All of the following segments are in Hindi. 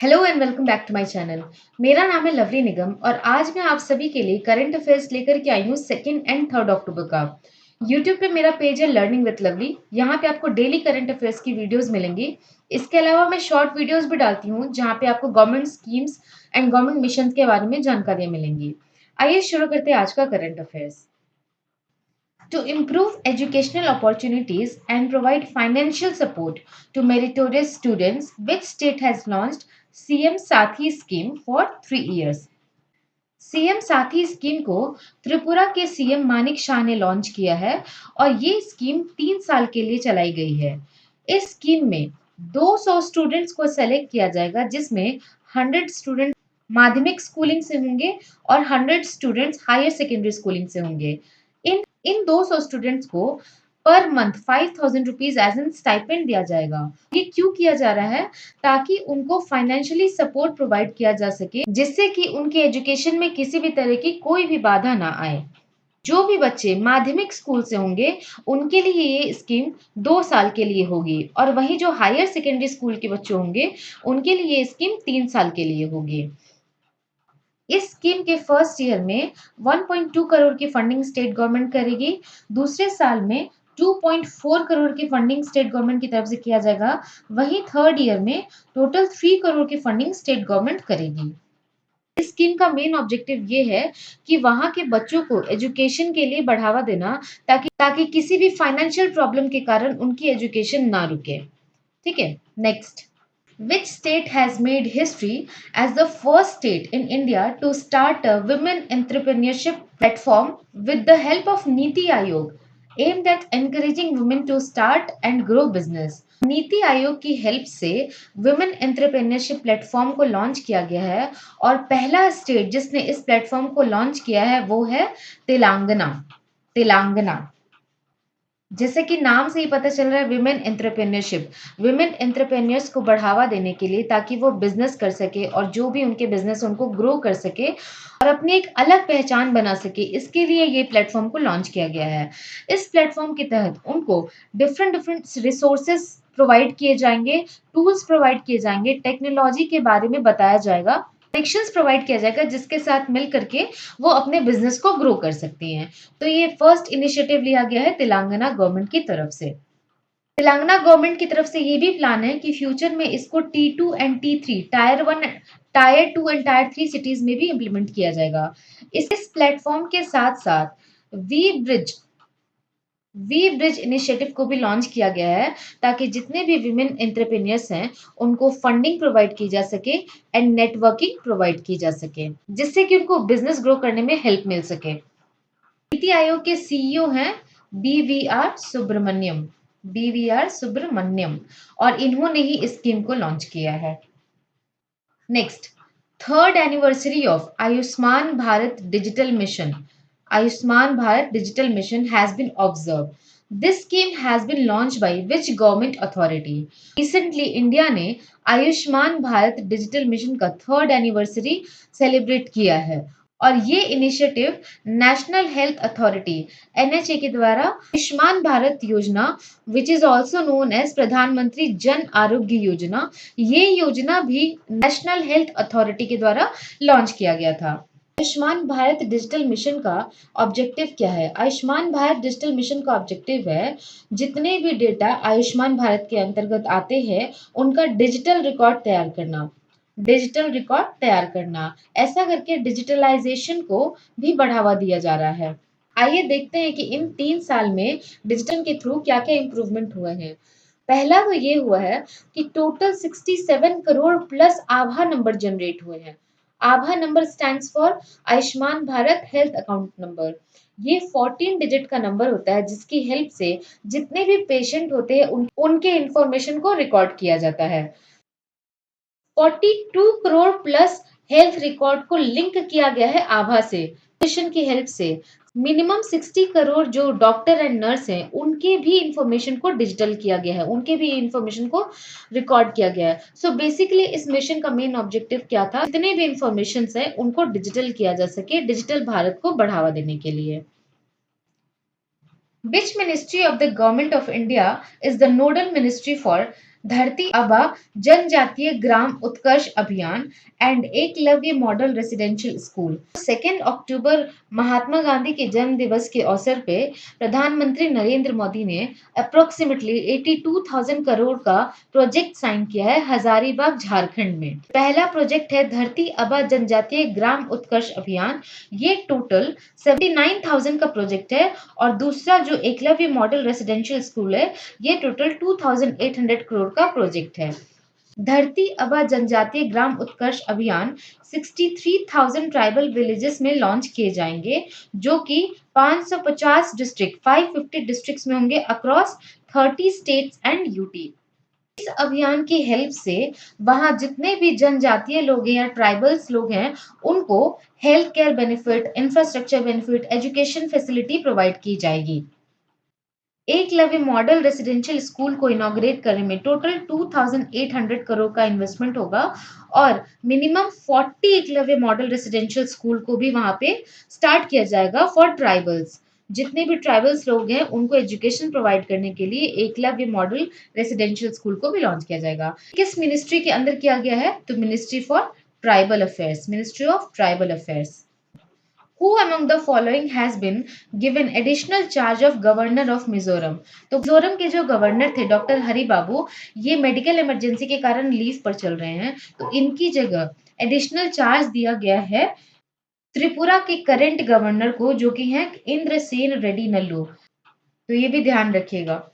Hello and welcome back to my channel. मेरा नाम है लवली निगम और आज मैं आप सभी के लिए करंट अफेयर्स लेकर के आई हूँ 2 एंड 3 अक्टूबर का। यूट्यूब पे मेरा पेज है लर्निंग विद लवली। यहाँ पे आपको डेली करंट अफेयर्स की वीडियोस मिलेंगी। इसके अलावा मैं शॉर्ट वीडियोस भी डालती हूँ जहाँ पे आपको government schemes and government mission के बारे में जानकारियाँ मिलेंगी। आइए शुरू करते हैं आज का current affairs. To improve educational opportunities and provide financial support to meritorious students, which state has launched CM Sathi scheme for 3 years? CM साथी स्कीम को त्रिपुरा के सीएम मानिक शाह ने लॉन्च किया है और ये स्कीम 3 साल के लिए चलाई गई है। इस स्कीम में 200 स्टूडेंट्स को सेलेक्ट किया जाएगा जिसमें 100 स्टूडेंट माध्यमिक स्कूलिंग से होंगे और 100 स्टूडेंट्स हायर सेकेंडरी स्कूलिंग से होंगे। इन 200 स्टूडेंट्स को per month 5,000 rupees as an stipend दिया जाएगा। ये क्यों किया जा रहा है? ताकि उनको फाइनेंशियली सपोर्ट प्रोवाइड किया जा सके जिससे कि उनके एजुकेशन में किसी भी तरह की कोई भी बाधा ना आए। जो भी बच्चे माध्यमिक स्कूल से होंगे उनके लिए ये स्कीम 2 साल के लिए होगी और वही जो हायर सेकेंडरी स्कूल के बच्चे होंगे उनके लिए ये स्कीम 3 साल के लिए होगी। इस स्कीम के फर्स्ट ईयर में 1.2 करोड़ की फंडिंग स्टेट गवर्नमेंट करेगी। दूसरे साल में 2.4 करोड़ की फंडिंग स्टेट गवर्नमेंट की तरफ से किया जाएगा। वहीं थर्ड ईयर में टोटल 3 करोड़ की फंडिंग स्टेट गवर्नमेंट करेगी। इस स्कीम का मेन ऑब्जेक्टिव ये है कि वहां के बच्चों को एजुकेशन के लिए बढ़ावा देना ताकि किसी भी फाइनेंशियल प्रॉब्लम के कारण उनकी एजुकेशन ना रुके। ठीक है, next. Which state has made history as the first state in India to start a women entrepreneurship platform with the help of Niti Aayog, aimed at encouraging women to start and grow business? NITI Aayog की हेल्प से वुमेन एंटरप्रेन्योरशिप प्लेटफॉर्म को लॉन्च किया गया है और पहला स्टेट जिसने इस प्लेटफॉर्म को लॉन्च किया है वो है तेलंगाना। तेलंगाना, जैसे कि नाम से ही पता चल रहा है, विमेन एंटरप्रेन्योर्स को बढ़ावा देने के लिए ताकि वो बिजनेस कर सके और जो भी उनके बिजनेस उनको ग्रो कर सके और अपनी एक अलग पहचान बना सके, इसके लिए ये प्लेटफॉर्म को लॉन्च किया गया है। इस प्लेटफॉर्म के तहत उनको डिफरेंट डिफरेंट रिसोर्सेस प्रोवाइड किए जाएंगे, टूल्स प्रोवाइड किए जाएंगे, टेक्नोलॉजी के बारे में बताया जाएगा, कनेक्शंस प्रोवाइड किया जाएगा जिसके साथ मिल करके वो अपने बिजनेस को ग्रो कर सकती हैं। तो ये फर्स्ट इनिशिएटिव लिया गया है तेलंगाना गवर्नमेंट की तरफ से। तेलंगाना गवर्नमेंट की तरफ से ये भी प्लान है कि फ्यूचर में इसको T2 and T3 tyre 1 tyre 2 and tyre 3 cities में भी इम्प्लीमेंट किया जाएगा। इस प्लेटफॉर्म के साथ साथ we bridge we bridge initiative को भी लॉन्च किया गया है ताकि जितने भी विमेन एंटरप्रेन्योर्स हैं उनको फंडिंग प्रोवाइड की जा सके एंड नेटवर्किंग प्रोवाइड की जा सके जिससे कि उनको बिजनेस ग्रो करने में हेल्प मिल सके। नीति आयोग के सीईओ हैं बी वी आर सुब्रमण्यम और इन्होंने ही इस स्कीम को लॉन्च किया है। Next, third anniversary of Ayushman Bharat digital mission has been observed. This scheme has been launched by which government authority? Recently, India ने आयुष्मान भारत डिजिटल मिशन का थर्ड एनिवर्सरी सेलिब्रेट किया है और ये initiative national health authority NHA के द्वारा Ayushman Bharat Yojana which is also known as Pradhanmantri Jan Arogya Yojana, ये योजना भी नेशनल हेल्थ अथॉरिटी के द्वारा लॉन्च किया गया था। आयुष्मान भारत डिजिटल मिशन का ऑब्जेक्टिव क्या है? आयुष्मान भारत डिजिटल मिशन का ऑब्जेक्टिव है जितने भी डेटा आयुष्मान भारत के अंतर्गत आते हैं उनका डिजिटल रिकॉर्ड तैयार करना। ऐसा करके डिजिटलाइजेशन को भी बढ़ावा दिया जा रहा है। आइए देखते हैं कि इन 3 साल में डिजिटल के थ्रू क्या क्या इंप्रूवमेंट हुए हैं। पहला तो ये हुआ है कि टोटल 67 करोड़ प्लस आभा नंबर जनरेट हुए हैं। आभा number stands for Ayushman Bharat health account number. ये 14 डिजिट का नंबर होता है जिसकी हेल्प से जितने भी पेशेंट होते हैं उनके इंफॉर्मेशन को रिकॉर्ड किया जाता है। 42 करोड़ प्लस हेल्थ रिकॉर्ड को लिंक किया गया है आभा से, मिशन की हेल्प से। मिनिमम 60 करोड़ जो डॉक्टर एंड नर्स हैं उनके भी इंफॉर्मेशन को डिजिटल किया गया है, उनके भी इंफॉर्मेशन को रिकॉर्ड किया गया है। सो बेसिकली इस मिशन का मेन ऑब्जेक्टिव क्या था? जितने भी इंफॉर्मेशन है उनको डिजिटल किया जा सके, डिजिटल भारत को बढ़ावा देने के लिए। Which ministry of the government of India is the nodal ministry for धरती आबा जनजातीय ग्राम उत्कर्ष अभियान and Eklavya model residential school. 2 अक्टूबर महात्मा गांधी के जन्म दिवस के अवसर पे प्रधानमंत्री नरेंद्र मोदी ने अप्रोक्सीमेटली 82,000 करोड़ का प्रोजेक्ट साइन किया है हजारीबाग झारखंड में। पहला प्रोजेक्ट है धरती आबा जनजातीय ग्राम उत्कर्ष अभियान, ये टोटल 79,000 का प्रोजेक्ट है। और दूसरा जो एकलव्य मॉडल रेसिडेंशियल स्कूल है, ये टोटल 2,800 करोड़ का प्रोजेक्ट है। धरती आबा जनजातीय ग्राम उत्कर्ष अभियान 63,000 ट्राइबल विलेजेस में लॉन्च किए जाएंगे, जो कि 550 डिस्ट्रिक्ट 550 डिस्ट्रिक्ट्स में होंगे अक्रॉस 30 स्टेट्स एंड यूटी। इस अभियान की हेल्प से वहां जितने भी जनजातीय लोग हैं या ट्राइबल्स लोग हैं, उनको health care benefit, infrastructure benefit, education facility provide की जाएगी। एकलव्य मॉडल रेसिडेंशियल स्कूल को इनॉग्रेट करने में टोटल 2,800 करोड़ का इन्वेस्टमेंट होगा और minimum 40 Eklavya model residential school को भी वहां पे स्टार्ट किया जाएगा फॉर ट्राइबल्स। जितने भी ट्राइबल्स लोग हैं उनको एजुकेशन प्रोवाइड करने के लिए एकलव्य मॉडल रेसिडेंशियल स्कूल को भी लॉन्च किया जाएगा। किस मिनिस्ट्री के अंदर किया गया है? तो ministry for tribal affairs, ministry of tribal affairs. Who among the following has been given additional charge of governor of Mizoram? तो मिजोरम के जो गवर्नर थे डॉक्टर हरि बाबू, ये मेडिकल इमरजेंसी के कारण लीव पर चल रहे हैं, तो इनकी जगह एडिशनल चार्ज दिया गया है त्रिपुरा के करंट गवर्नर को, जो कि हैं इंद्रसेन रेड्डी नल्लू। तो ये भी ध्यान रखिएगा।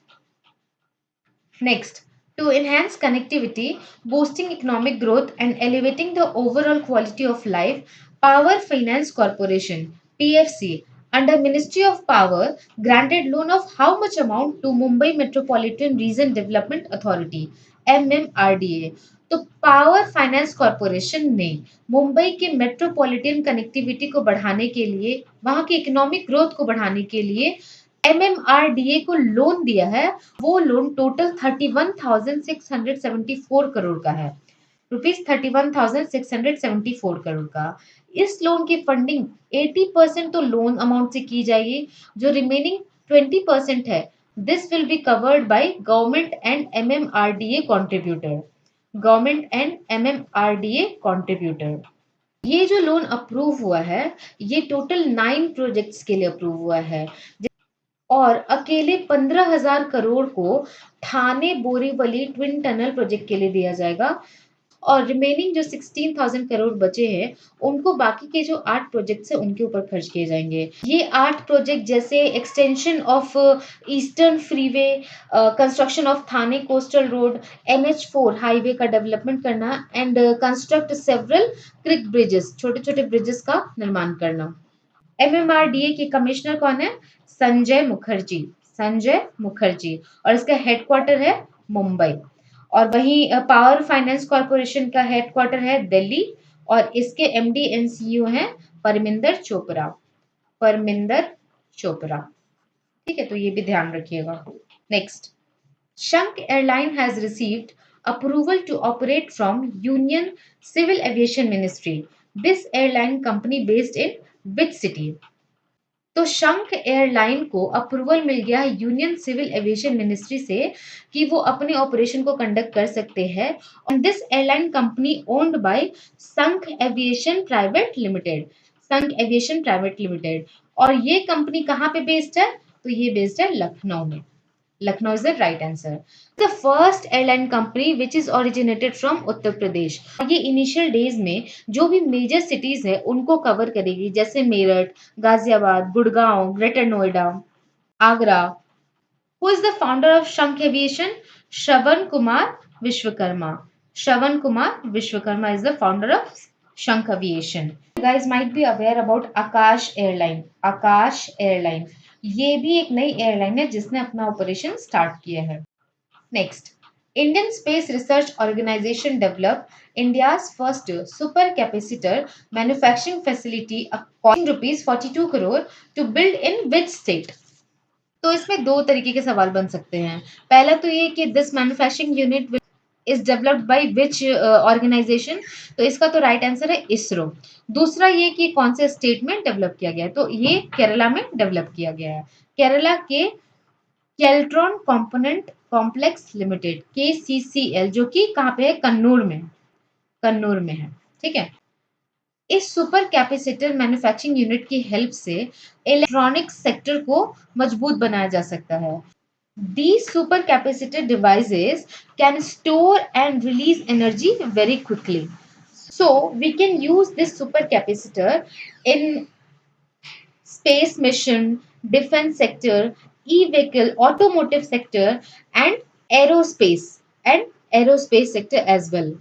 Next, to enhance connectivity, boosting economic growth and elevating the overall quality of life, Power Finance Corporation (PFC) under Ministry of Power granted loan of how much amount to Mumbai Metropolitan Region Development Authority (MMRDA)? तो पावर फाइनेंस कॉरपोरेशन ने मुंबई के मेट्रोपॉलिटन कनेक्टिविटी को बढ़ाने के लिए, वहां की इकोनॉमिक ग्रोथ को बढ़ाने के लिए एमएमआरडीए को लोन दिया है। वो लोन टोटल 31,674 करोड़ का है, रुपीज 31,674 करोड़ का। इस लोन की फंडिंग 80% तो लोन अमाउंट से की जाएगी, जो रिमेनिंग 20% है this will be covered by government and MMRDA contributor, government and MMRDA contributor. ये जो लोन अप्रूव हुआ है, ये टोटल 9 प्रोजेक्ट्स के लिए अप्रूव हुआ है और अकेले 15,000 करोड़ को Thane Borivali twin tunnel project के लिए दिया जाएगा और रिमेनिंग जो 16,000 करोड़ बचे हैं, उनको बाकी के जो 8 प्रोजेक्ट्स हैं उनके ऊपर खर्च किए जाएंगे। ये 8 प्रोजेक्ट जैसे extension of eastern freeway, construction of Thane coastal road, NH4 highway का डेवलपमेंट करना and construct several creek bridges, छोटे छोटे ब्रिजेस का निर्माण करना। एमएमआरडीए के कमिश्नर कौन है? संजय मुखर्जी, संजय मुखर्जी, और इसका हेडक्वार्टर है मुंबई। और वहीं पावर फाइनेंस कॉर्पोरेशन का हेडक्वार्टर है दिल्ली और इसके एमडी एंड सीईओ हैं परमिंदर चोपड़ा, परमिंदर चोपड़ा। ठीक है, तो ये भी ध्यान रखिएगा। Next, Shankh airline has received approval to operate from union civil aviation ministry. This airline company based in which city? तो शंख एयरलाइन को अप्रूवल मिल गया है यूनियन सिविल एविएशन मिनिस्ट्री से कि वो अपने ऑपरेशन को कंडक्ट कर सकते हैं। और this airline company owned by शंख एविएशन प्राइवेट लिमिटेड, शंख एविएशन प्राइवेट लिमिटेड। और ये कंपनी कहाँ पे बेस्ड है? तो ये बेस्ड है लखनऊ में। Lucknow is the right answer. The first airline company which is originated from Uttar Pradesh. ये इनिशियल डेज में जो भी मेजर सिटीज है उनको कवर करेगी, जैसे Meerut, Ghaziabad, Gurgaon, greater Noida, Agra. Who is the founder of Shankh aviation? Shravan Kumar Vishwakarma, Shravan Kumar Vishwakarma is the founder of Shankh aviation. guys might be aware about Akash airline, Akash airline ये भी एक नई एयरलाइन है जिसने अपना ऑपरेशन स्टार्ट किया है। Next, Indian space research organisation develop India's first super capacitor manufacturing facility costing rupees 42 crore to build in which state? तो इसमें दो तरीके के सवाल बन सकते हैं। पहला तो ये कि this manufacturing unit is developed by which organisation? तो इसका तो राइट आंसर है इसरो। दूसरा ये कि कौन से स्टेट में डेवलप किया गया? तो ये केरला में डेवलप किया गया है। केरला के केल्ट्रॉन कॉम्प्लेक्स लिमिटेड, KCCL, जो कि कहाँ पे है? कन्नूर में, कन्नूर में है। ठीक है। इस सुपर कैपेसिटर मैन्युफैक्चरिंग यूनिट की हेल्प से इलेक्ट्रॉनिक सेक्टर को मजबूत बनाया जा सकता है। These supercapacitor devices can store and release energy very quickly. So we can use this supercapacitor in space mission, defense sector, e-vehicle, automotive sector, and aerospace and aerospace sector as well.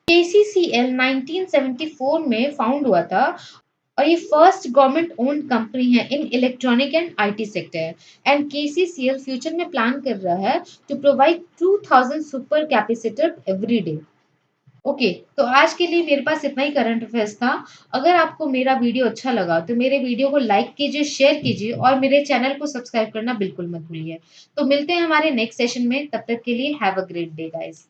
KCCL 1974 में फाउंड हुआ था और ये फर्स्ट गवर्नमेंट ओन्ड कंपनी है in electronic and IT sector. And KCCL future में प्लान कर रहा है to provide 2000 super capacitor every day. Okay, तो आज के लिए मेरे पास इतना ही करंट अफेयर्स था। अगर आपको मेरा वीडियो अच्छा लगा तो मेरे वीडियो को लाइक कीजिए, शेयर कीजिए और मेरे चैनल को सब्सक्राइब करना बिल्कुल मत भूलिए। तो मिलते हैं हमारे नेक्स्ट सेशन में, तब तक के लिए have a great day guys.